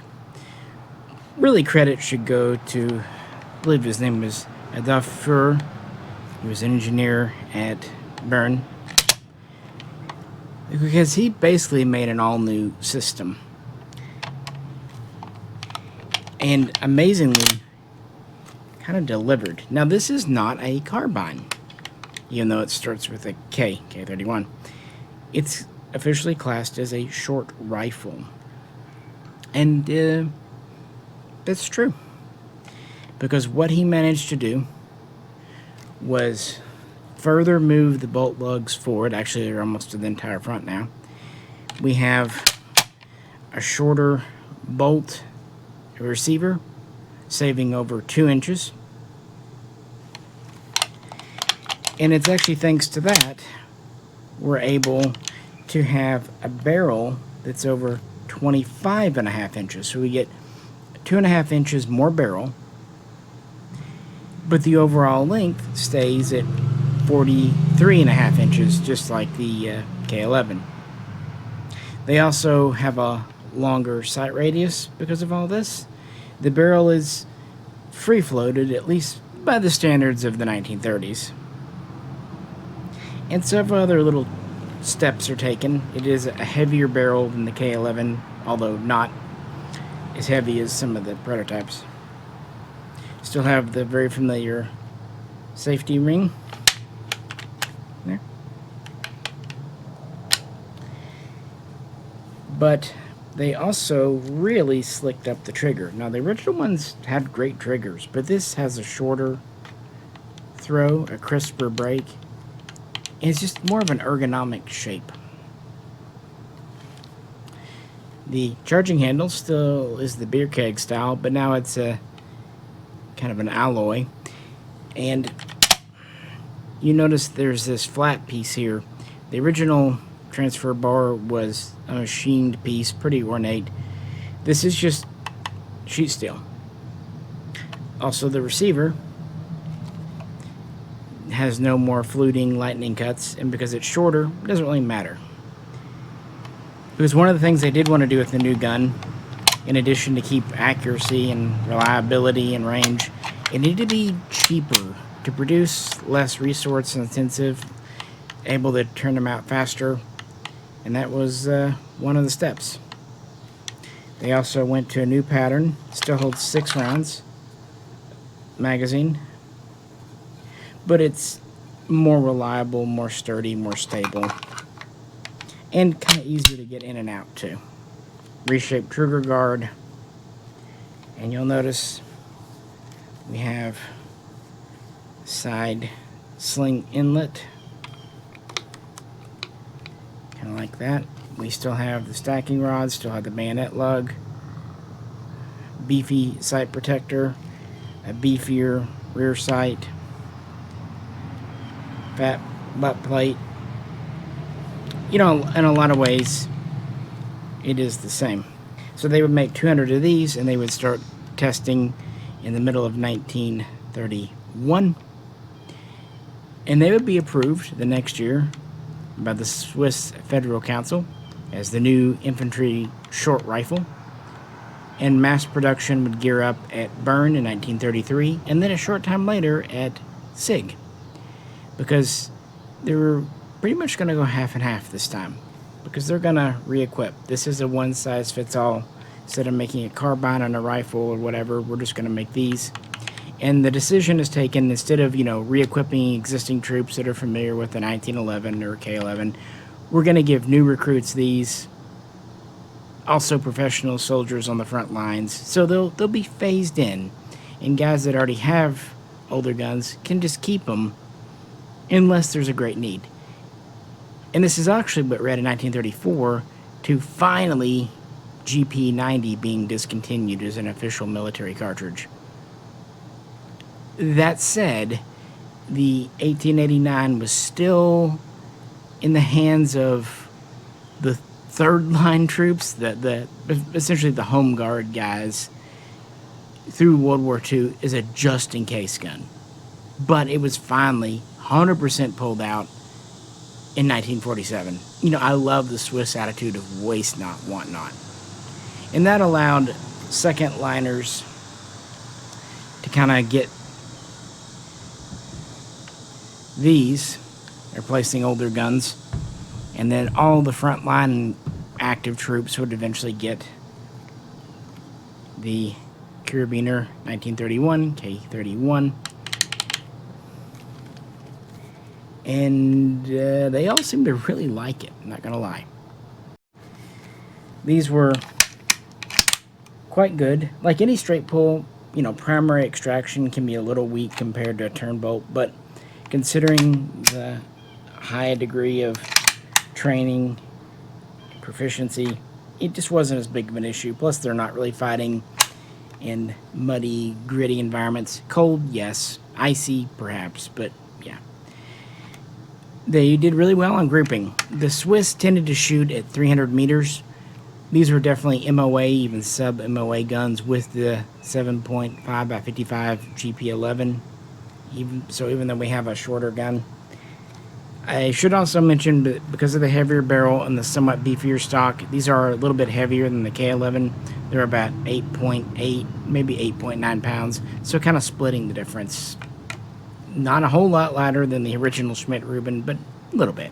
Really, credit should go to, I believe his name was Adolf Fuhrer. He was an engineer at Bern, because he basically made an all-new system. And amazingly, kind of delivered. Now, this is not a carbine. even though it starts with a K, K31. It's officially classed as a short rifle. And that's true. Because what he managed to do was further move the bolt lugs forward. Actually, they're almost to the entire front now. We have a shorter bolt receiver, saving over 2 inches. And it's actually thanks to that we're able to have a barrel that's over 25.5 inches. So we get 2.5 inches more barrel, but the overall length stays at 43.5 inches, just like the K11. They also have a longer sight radius because of all this. The barrel is free-floated, at least by the standards of the 1930s. And several other little steps are taken. It is a heavier barrel than the K11, although not as heavy as some of the prototypes. Still have the very familiar safety ring there. But they also really slicked up the trigger. Now, the original ones had great triggers, but this has a shorter throw, a crisper break. And it's just more of an ergonomic shape. The charging handle still is the beer keg style, but now it's a kind of an alloy. And you notice there's this flat piece here. The original transfer bar was a machined piece, pretty ornate. This is just sheet steel. Also, the receiver has no more fluting lightning cuts, and because it's shorter, it doesn't really matter. Because one of the things they did want to do with the new gun, in addition to keep accuracy and reliability and range, it needed to be cheaper to produce, less resource intensive, able to turn them out faster, and that was one of the steps. They also went to a new pattern, still holds 6 rounds magazine, but it's more reliable, more sturdy, more stable, and kind of easier to get in and out too. Reshaped trigger guard, and you'll notice we have side sling inlet, kind of like that. We still have the stacking rods, still have the bayonet lug, beefy sight protector, a beefier rear sight, fat butt plate. You know, in a lot of ways, it is the same. So they would make 200 of these, and they would start testing in the middle of 1931. And they would be approved the next year by the Swiss Federal Council as the new infantry short rifle. And mass production would gear up at Bern in 1933, and then a short time later at SiG. Because they were pretty much going to go half and half this time, because they're going to re-equip. This is a one-size-fits-all. Instead of making a carbine on a rifle or whatever, we're just going to make these. And the decision is taken, instead of, re-equipping existing troops that are familiar with the 1911 or K11, we're going to give new recruits these. Also professional soldiers on the front lines. So they'll be phased in. And guys that already have older guns can just keep them unless there's a great need. And this is actually what led in 1934 to finally GP90 being discontinued as an official military cartridge. That said, the 1889 was still in the hands of the third line troops, essentially the home guard guys, through World War II, is a just-in-case gun. But it was finally 100% pulled out in 1947. I love the Swiss attitude of waste not, want not. And that allowed second liners to kind of get these, replacing older guns, and then all the frontline active troops would eventually get the Karabiner 1931, K31. and they all seem to really like it, not gonna lie. These were quite good. Like any straight pull, you know, primary extraction can be a little weak compared to a turn bolt, but considering the high degree of training, proficiency, it just wasn't as big of an issue. Plus, they're not really fighting in muddy, gritty environments. Cold, yes. Icy, perhaps, but yeah. They did really well on grouping. The Swiss tended to shoot at 300 meters. These were definitely MOA, even sub-MOA guns with the 7.5 by 55 GP11. Even though we have a shorter gun. I should also mention that because of the heavier barrel and the somewhat beefier stock, these are a little bit heavier than the K11. They're about 8.8, maybe 8.9 pounds, so kind of splitting the difference. Not a whole lot lighter than the original Schmidt-Rubin, but a little bit.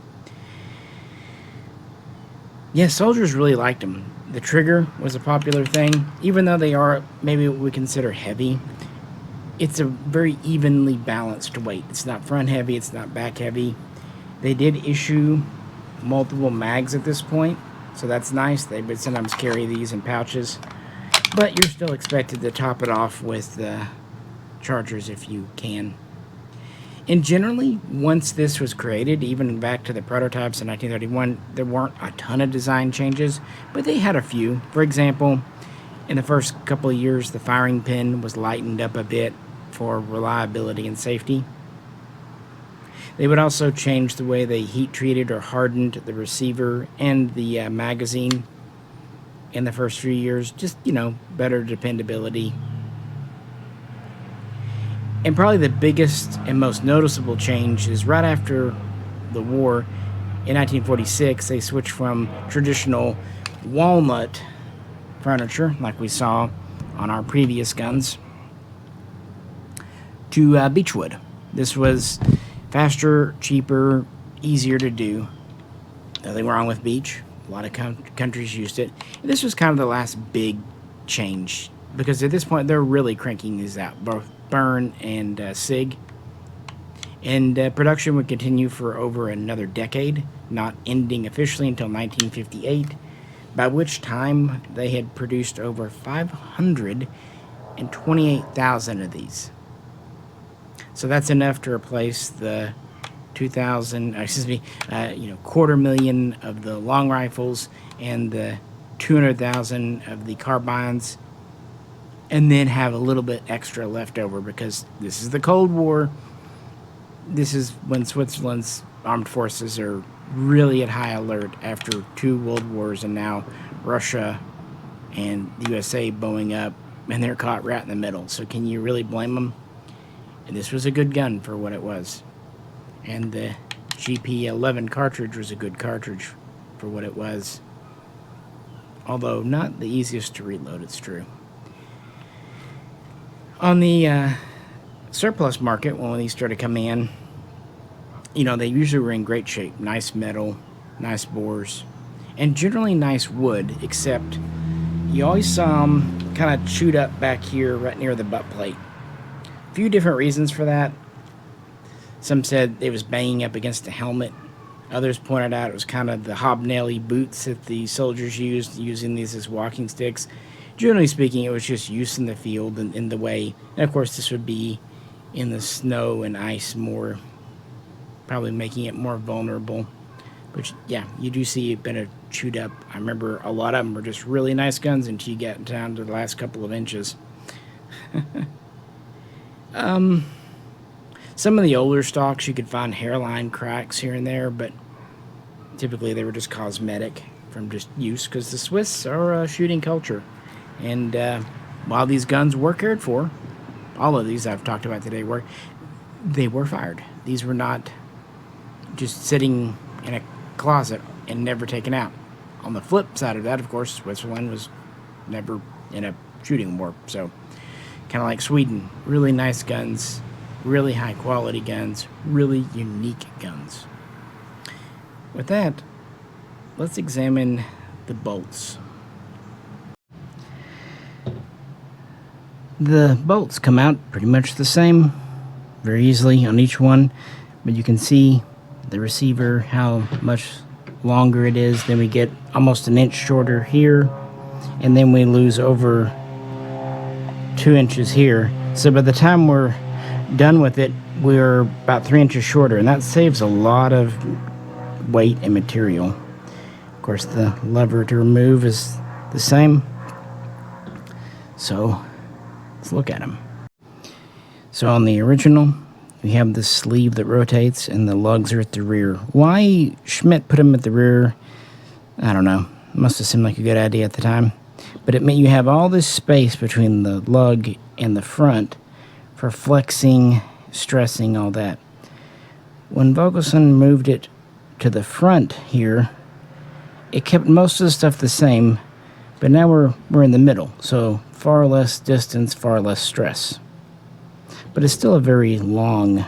Yes, soldiers really liked them. The trigger was a popular thing, even though they are maybe what we consider heavy. It's a very evenly balanced weight. It's not front heavy, it's not back heavy. They did issue multiple mags at this point, so that's nice. They would sometimes carry these in pouches, but you're still expected to top it off with chargers if you can. And generally, once this was created, even back to the prototypes in 1931, there weren't a ton of design changes, but they had a few. For example, in the first couple of years, the firing pin was lightened up a bit for reliability and safety. They would also change the way they heat treated or hardened the receiver and the magazine in the first few years. Just, you know, better dependability. And probably the biggest and most noticeable change is right after the war in 1946, they switched from traditional walnut furniture, like we saw on our previous guns, to beechwood. This was faster, cheaper, easier to do. Nothing wrong with beech. A lot of countries used it. And this was kind of the last big change, because at this point they're really cranking these out, both Bern and SiG. And production would continue for over another decade, not ending officially until 1958, by which time they had produced over 528,000 of these. So that's enough to replace the 250,000 of the long rifles and the 200,000 of the carbines, and then have a little bit extra left over, because this is the Cold War. This is when Switzerland's armed forces are really at high alert after 2 world wars, and now Russia and the USA bowing up, and they're caught right in the middle. So can you really blame them? And this was a good gun for what it was. And the GP11 cartridge was a good cartridge for what it was. Although not the easiest to reload, it's true. On the surplus market, when these started coming in, you know, they usually were in great shape. Nice metal, nice bores, and generally nice wood, except you always saw them kind of chewed up back here right near the butt plate. A few different reasons for that. Some said it was banging up against the helmet. Others pointed out it was kind of the hobnaily boots that the soldiers used, using these as walking sticks. Generally speaking, it was just use in the field and in the way. And of course, this would be in the snow and ice more, probably making it more vulnerable. But yeah, you do see it been chewed up. I remember a lot of them were just really nice guns until you get down to the last couple of inches. Some of the older stocks you could find hairline cracks here and there, but typically they were just cosmetic from just use, because the Swiss are a shooting culture. And while these guns were cared for, all of these I've talked about today they were fired. These were not just sitting in a closet and never taken out. On the flip side of that, of course, Switzerland was never in a shooting war, so kind of like Sweden. Really nice guns, really high quality guns, really unique guns. With that, let's examine the bolts. The bolts come out pretty much the same, very easily on each one, but you can see the receiver, how much longer it is. Then we get almost an inch shorter here, and then we lose over 2 inches here. So by the time we're done with it, we're about 3 inches shorter, and that saves a lot of weight and material. Of course, the lever to remove is the same. So let's look at them. So on the original, we have this sleeve that rotates and the lugs are at the rear. Why Schmidt put them at the rear, I don't know. Must have seemed like a good idea at the time. But it meant you have all this space between the lug and the front for flexing, stressing, all that. When Vogelsson moved it to the front here, it kept most of the stuff the same, but now we're in the middle, so far less distance, far less stress. But it's still a very long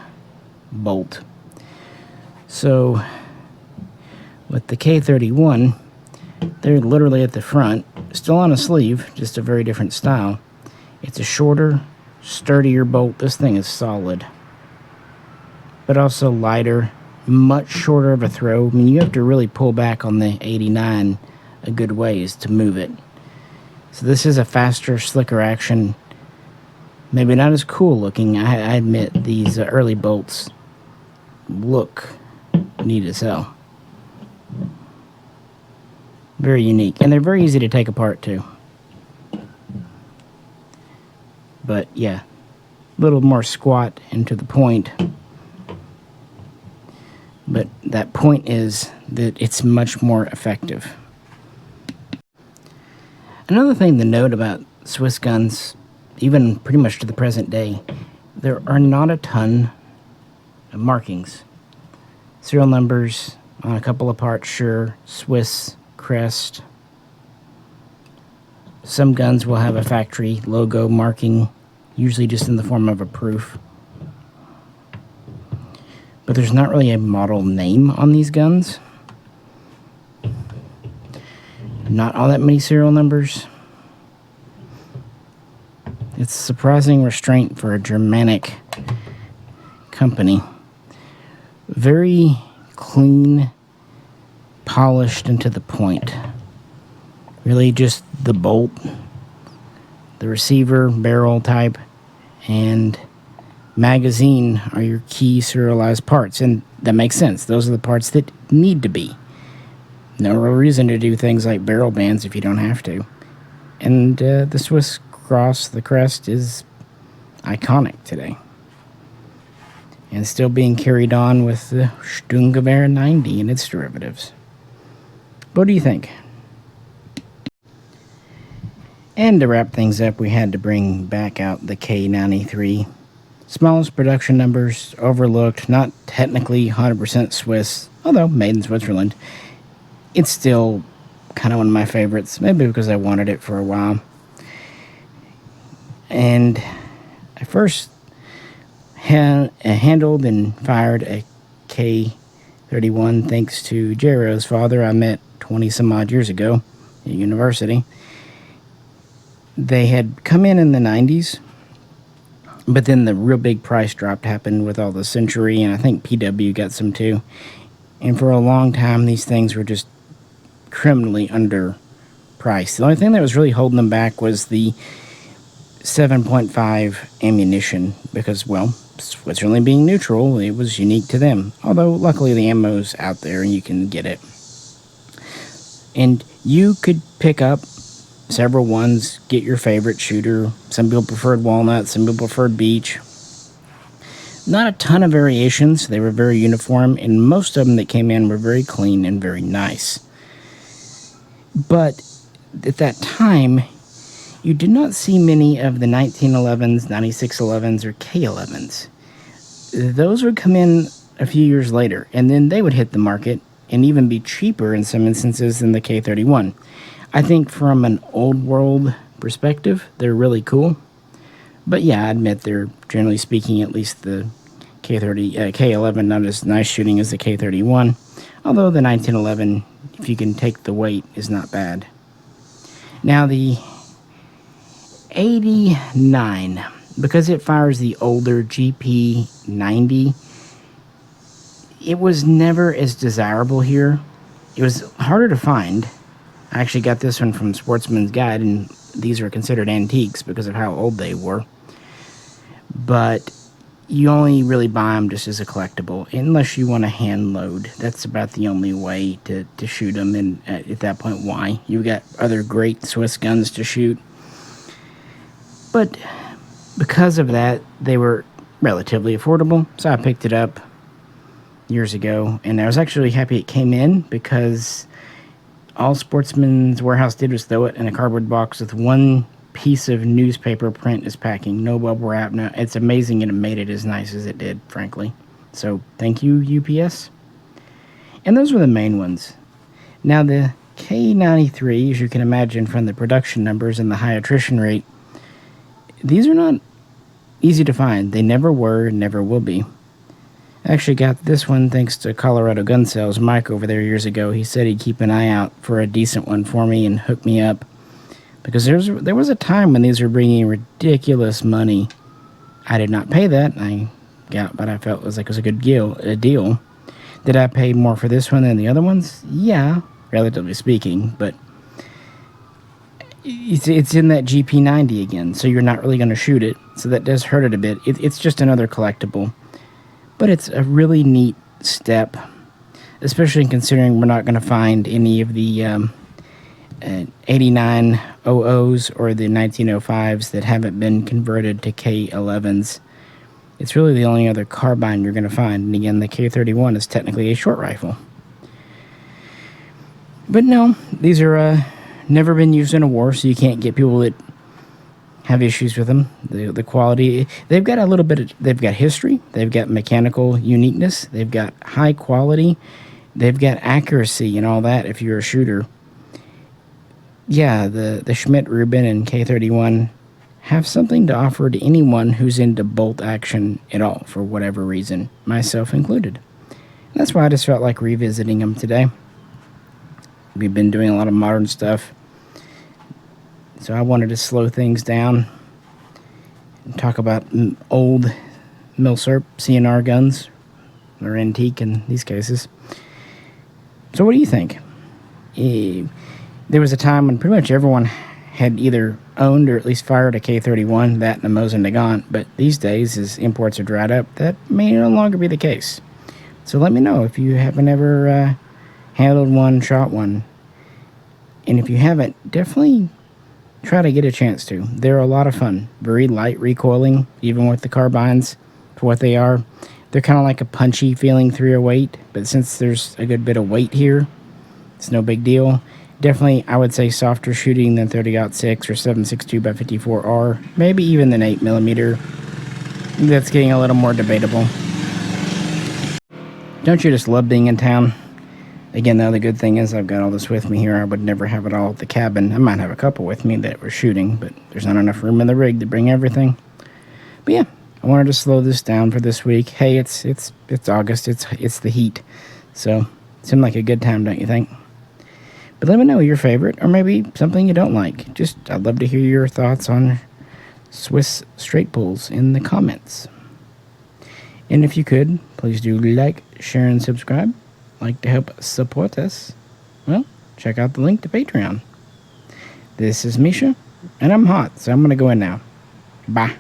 bolt. So with the K31, they're literally at the front, still on a sleeve, just a very different style. It's a shorter, sturdier bolt. This thing is solid, but also lighter, much shorter of a throw. I mean, you have to really pull back on the 89 a good ways to move it. So this is a faster, slicker action. Maybe not as cool looking. I admit these early bolts look neat as hell. Very unique, and they're very easy to take apart too. But yeah, a little more squat and to the point. But that point is that it's much more effective. Another thing to note about Swiss guns, even pretty much to the present day, there are not a ton of markings. Serial numbers on a couple of parts, sure. Swiss crest. Some guns will have a factory logo marking, usually just in the form of a proof. But there's not really a model name on these guns. Not all that many serial numbers. It's surprising restraint for a Germanic company. Very clean, polished and to the point. Really just the bolt, the receiver, barrel type, and magazine are your key serialized parts, and that makes sense. Those are the parts that need to be. No real reason to do things like barrel bands if you don't have to. And the Swiss cross, the crest, is iconic today, and still being carried on with the Sturmgewehr 90 and its derivatives. What do you think? And to wrap things up, we had to bring back out the K93. Smallest production numbers, overlooked, not technically 100% Swiss, although made in Switzerland. It's still kind of one of my favorites, maybe because I wanted it for a while. And I first handled and fired a K31 thanks to Jero's father I met 20 some odd years ago at university. They had come in the 90s, but then the real big price drop happened with all the Century, and I think PW got some too. And for a long time, these things were just criminally underpriced. The only thing that was really holding them back was the 7.5 ammunition, because, well, Switzerland being neutral, it was unique to them. Although, luckily, the ammo's out there and you can get it. And you could pick up several ones, get your favorite shooter. Some people preferred walnut, some people preferred beech. Not a ton of variations. They were very uniform, and most of them that came in were very clean and very nice. But at that time, you did not see many of the 1911s, 9611s, or K11s. Those would come in a few years later, and then they would hit the market and even be cheaper in some instances than the K31. I think from an old world perspective, they're really cool. But yeah, I admit they're, generally speaking, at least the K11, not as nice shooting as the K31. Although the 1911, if you can take the weight, is not bad. Now the 89, because it fires the older GP90, it was never as desirable here. It was harder to find. I actually got this one from Sportsman's Guide, and these are considered antiques because of how old they were. But you only really buy them just as a collectible, unless you want to hand load. That's about the only way to shoot them, and at that point, why? You've got other great Swiss guns to shoot. But because of that, they were relatively affordable, so I picked it up years ago, and I was actually happy it came in because all Sportsman's Warehouse did was throw it in a cardboard box with one piece of newspaper print as packing, no bubble wrap. No, it's amazing, and it made it as nice as it did, frankly. So thank you, UPS. And those were the main ones. Now the K93, as you can imagine from the production numbers and the high attrition rate, these are not easy to find. They never were, never will be. I actually got this one thanks to Colorado Gun Sales, Mike over there years ago. He said he'd keep an eye out for a decent one for me and hook me up. Because there was a time when these were bringing ridiculous money. I did not pay that. I got what I felt was a good deal. Did I pay more for this one than the other ones? Yeah, relatively speaking. But it's in that GP90 again, so you're not really going to shoot it. So that does hurt it a bit. It's just another collectible. But it's a really neat step, especially considering we're not going to find any of the 8900s or the 1905s that haven't been converted to K11s. It's really the only other carbine you're going to find. And again, the K31 is technically a short rifle. But no, these are never been used in a war, so you can't get people that have issues with them. The quality, they've got a little bit they've got history, they've got mechanical uniqueness, they've got high quality, they've got accuracy and all that if you're a shooter. Yeah, the Schmidt-Rubin and K31 have something to offer to anyone who's into bolt action at all, for whatever reason, myself included. And that's why I just felt like revisiting them today. We've been doing a lot of modern stuff, so I wanted to slow things down and talk about old Milsurp CNR guns, or antique in these cases. So what do you think? There was a time when pretty much everyone had either owned or at least fired a K31, that and a Mosin Nagant, but these days, as imports are dried up, that may no longer be the case. So let me know if you haven't ever handled one, shot one. And if you haven't, definitely try to get a chance to. They're a lot of fun. Very light recoiling, even with the carbines, for what they are. They're kind of like a punchy feeling through your weight, but since there's a good bit of weight here, it's no big deal. Definitely, I would say softer shooting than 30-06 or 7.62x54R, maybe even than 8mm. That's getting a little more debatable. Don't you just love being in town? Again, the other good thing is I've got all this with me here. I would never have it all at the cabin. I might have a couple with me that we're shooting, but there's not enough room in the rig to bring everything. But yeah, I wanted to slow this down for this week. Hey, it's August. It's the heat, so it seemed like a good time, don't you think? But let me know your favorite, or maybe something you don't like. I'd love to hear your thoughts on Swiss straight pulls in the comments. And if you could, please do like, share, and subscribe. Like to help support us, well, check out the link to Patreon. This is Misha, and I'm hot, so I'm going to go in now. Bye.